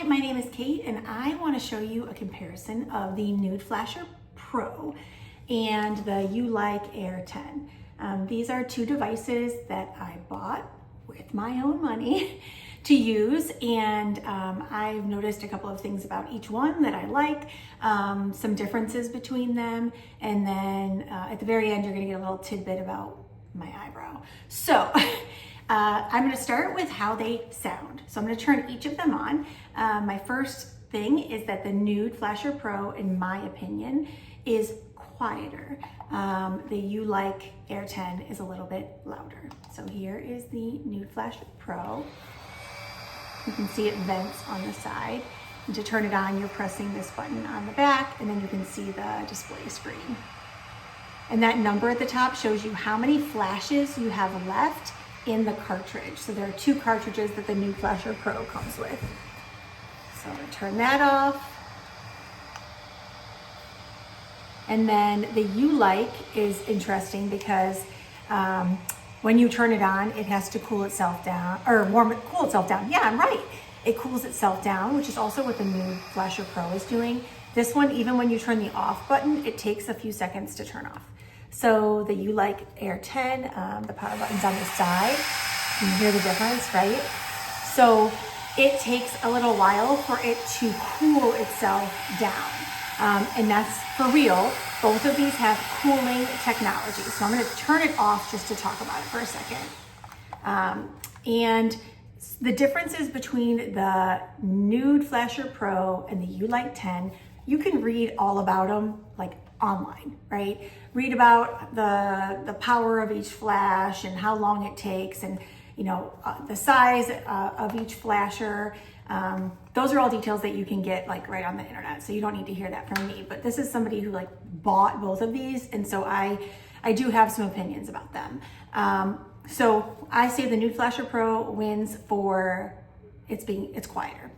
my name is Kate and I want to show you a comparison of the Nood Flasher Pro and the Ulike10. These are two devices that I bought with my own money to use, and I've noticed a couple of things about each one that I like, some differences between them, and then at the very end you're going to get a little tidbit about my eyebrow. So I'm going to start with how they sound. So I'm going to turn each of them on. My first thing is that the Nood Flasher Pro, in my opinion, is quieter. The Ulike10 is a little bit louder. So here is the Nood Flasher Pro. You can see it vents on the side. And to turn it on, you're pressing this button on the back, and then you can see the display screen. And that number at the top shows you how many flashes you have left in the cartridge. So there are two cartridges that the Nood Flasher Pro comes with. So I'm gonna turn that off. And then the Ulike is interesting because when you turn it on, it has to cool itself down, or cool itself down. Yeah, I'm right. It cools itself down, which is also what the Nood Flasher Pro is doing. This one, even when you turn the off button, it takes a few seconds to turn off. So the Ulike10, the power button's on the side. You can hear the difference, right? So it takes a little while for it to cool itself down. And that's for real. Both of these have cooling technology. So I'm gonna turn it off just to talk about it for a second. And the differences between the Nood Flasher Pro and the Ulike10, you can read all about them like online, right? Read about the power of each flash and how long it takes, and the size of each flasher. Those are all details that you can get like right on the internet, so you don't need to hear that from me. But this is somebody who like bought both of these, and so I do have some opinions about them. So I say the Nood Flasher Pro wins for it's quieter.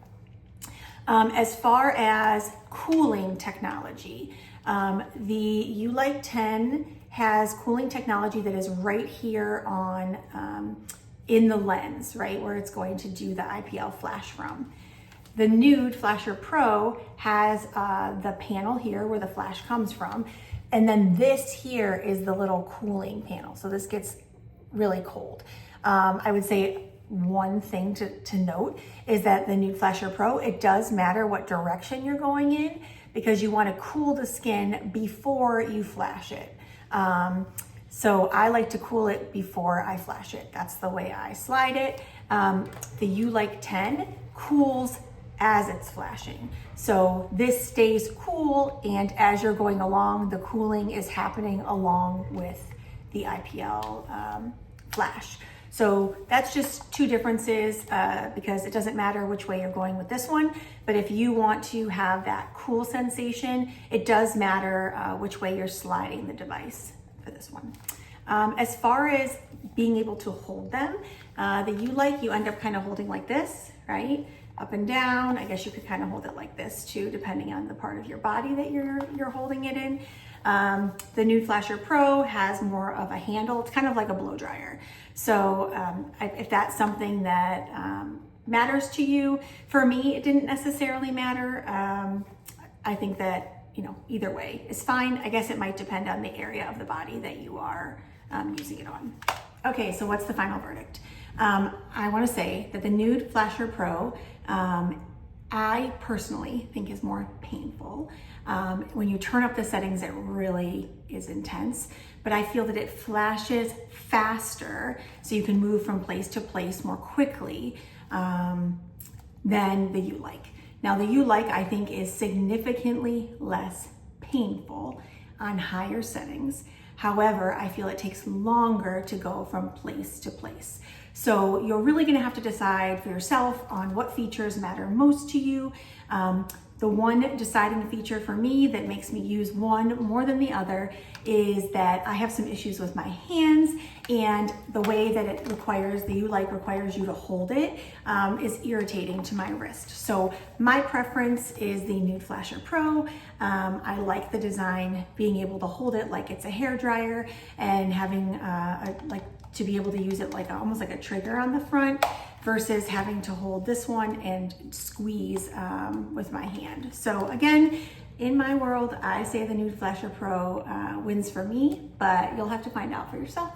As far as cooling technology, the Ulike10 has cooling technology that is right here on in the lens, right where it's going to do the IPL flash from. The Nood Flasher Pro has the panel here where the flash comes from, and then this here is the little cooling panel. So this gets really cold. I would say one thing to note is that the Nood Flasher Pro, it does matter what direction you're going in, because you want to cool the skin before you flash it. So I like to cool it before I flash it. That's the way I slide it. The Ulike10 cools as it's flashing. So this stays cool, and as you're going along, the cooling is happening along with the IPL flash. So that's just two differences because it doesn't matter which way you're going with this one, but if you want to have that cool sensation, it does matter which way you're sliding the device for this one. As far as being able to hold them, the Ulike, you end up kind of holding like this, right? Up and down. I guess you could kind of hold it like this too, depending on the part of your body that you're holding it in. The Nood Flasher Pro has more of a handle. It's kind of like a blow dryer. So if that's something that matters to you, for me, it didn't necessarily matter. I think that, either way is fine. I guess it might depend on the area of the body that you are using it on. Okay, so what's the final verdict? I want to say that the Nood Flasher Pro, I personally think is more painful. When you turn up the settings, it really is intense, but I feel that it flashes faster, so you can move from place to place more quickly than the Ulike. Now the Ulike, I think, is significantly less painful on higher settings. However, I feel it takes longer to go from place to place. So you're really gonna have to decide for yourself on what features matter most to you. The one deciding feature for me that makes me use one more than the other is that I have some issues with my hands, and the way that the Ulike requires you to hold it is irritating to my wrist. So my preference is the Nood Flasher Pro. I like the design, being able to hold it like it's a hair dryer, and having to be able to use it like almost like a trigger on the front. versus having to hold this one and squeeze with my hand. So again, in my world, I say the Nood Flasher Pro wins for me, but you'll have to find out for yourself.